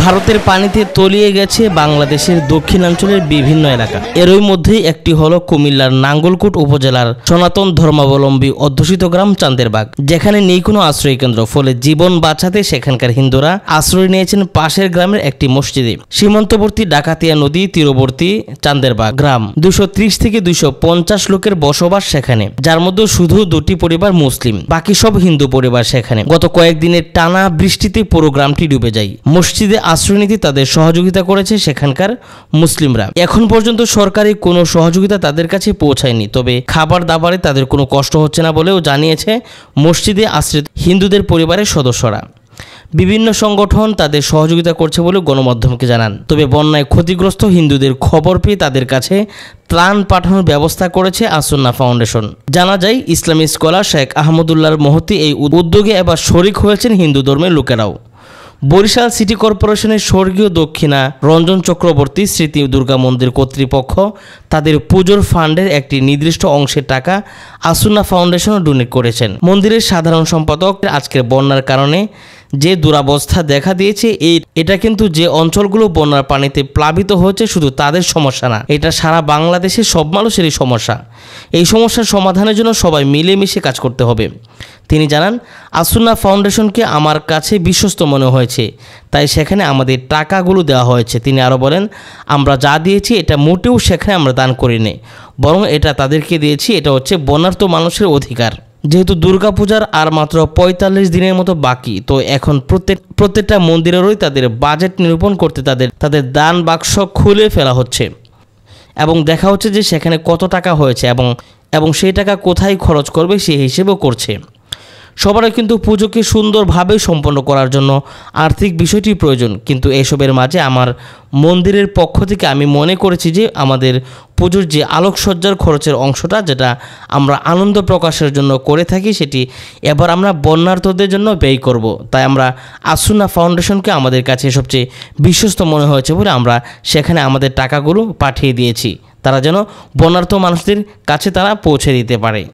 ভারতের পানিতে তলিয়ে গেছে বাংলাদেশের দক্ষিণাঞ্চলের বিভিন্ন এলাকা। এরই মধ্যেই একটি হলো কুমিল্লার নাঙ্গলকোট উপজেলার সনাতন ধর্মাবলম্বী অধ্যুষিত গ্রাম চান্দেরবাগ, যেখানে নেই কোনো আশ্রয় কেন্দ্র। ফলে জীবন বাঁচাতে সেখানকার হিন্দুরা আশ্রয় নিয়েছেন পাশের গ্রামের একটি মসজিদে। সীমান্তবর্তী ডাকাতিয়া নদী তীরবর্তী চান্দেরবাগ গ্রাম, 230 থেকে 250 লোকের বসবাস সেখানে, যার মধ্যে শুধু 2টি পরিবার মুসলিম, বাকি সব হিন্দু পরিবার সেখানে। গত কয়েকদিনের টানা বৃষ্টিতে পুরো গ্রামটি ডুবে যায়। মসজিদে আশ্রয় নিতে তাদের সহযোগিতা করেছে সেখানকার মুসলিমরা। এখন পর্যন্ত সরকারি কোনো সহযোগিতা তাদের কাছে পৌঁছায়নি, তবে খাবার দাবারে তাদের কোনো কষ্ট হচ্ছে না বলেও জানিয়েছে মসজিদে আশ্রিত হিন্দুদের পরিবারের সদস্যরা। বিভিন্ন সংগঠন তাদের সহযোগিতা করছে বলে গণমাধ্যমকে জানান। তবে বন্যায় ক্ষতিগ্রস্ত হিন্দুদের খবর পেয়ে তাদের কাছে ত্রাণ পাঠানোর ব্যবস্থা করেছে আসুন্না ফাউন্ডেশন। জানা যায়, ইসলামী স্কলার শেখ আহমদুল্লাহর মহতি এই উদ্যোগে এবার শরিক হয়েছেন হিন্দু ধর্মের লোকেরাও। বরিশাল সিটি কর্পোরেশনের স্বর্গীয় দক্ষিণা রঞ্জন চক্রবর্তী স্মৃতি দুর্গা মন্দির কর্তৃপক্ষ তাদের পুজোর ফান্ডের একটি নির্দিষ্ট অংশের টাকা আসুন্না ফাউন্ডেশন ডোনেট করেছেন। মন্দিরের সাধারণ সম্পাদক আজকের বন্যার কারণে যে দুরবস্থা দেখা দিয়েছে, এটা কিন্তু যে অঞ্চলগুলো বন্যার পানিতে প্লাবিত হয়েছে শুধু তাদের সমস্যা না, এটা সারা বাংলাদেশের সব মানুষেরই সমস্যা। এই সমস্যার সমাধানের জন্য সবাই মিলেমিশে কাজ করতে হবে। তিনি জানান, আসুন্না ফাউন্ডেশনকে আমার কাছে বিশ্বস্ত মনে হয়েছে, তাই সেখানে আমাদের টাকাগুলো দেওয়া হয়েছে। তিনি আরও বলেন, আমরা যা দিয়েছি এটা মোটেও সেখানে আমরা দান করিনি, বরং এটা তাদেরকে দিয়েছি। এটা হচ্ছে বন্যার্ত মানুষের অধিকার। যেহেতু দুর্গাপূজার আর মাত্র 45 দিনের মতো বাকি, তো এখন প্রত্যেকটা মন্দিরেরই তাদের বাজেট নিরূপণ করতে তাদের দান বাক্স খুলে ফেলা হচ্ছে এবং দেখা হচ্ছে যে সেখানে কত টাকা হয়েছে এবং সেই টাকা কোথায় খরচ করবে সেই হিসেবেও করছে। সবারই কিন্তু পুজোকে সুন্দরভাবে সম্পন্ন করার জন্য আর্থিক বিষয়টি প্রয়োজন, কিন্তু এসবের মাঝে আমার মন্দিরের পক্ষ থেকে আমি মনে করেছি যে আমাদের পুজোর যে আলোকসজ্জার খরচের অংশটা, যেটা আমরা আনন্দ প্রকাশের জন্য করে থাকি, সেটি এবার আমরা বন্যার্তদের জন্য ব্যয় করব। তাই আমরা আসুন্না ফাউন্ডেশনকে আমাদের কাছে সবচেয়ে বিশ্বস্ত মনে হয়েছে বলে আমরা সেখানে আমাদের টাকাগুলো পাঠিয়ে দিয়েছি, তারা যেন বন্যার্ত মানুষদের কাছে তারা পৌঁছে দিতে পারে।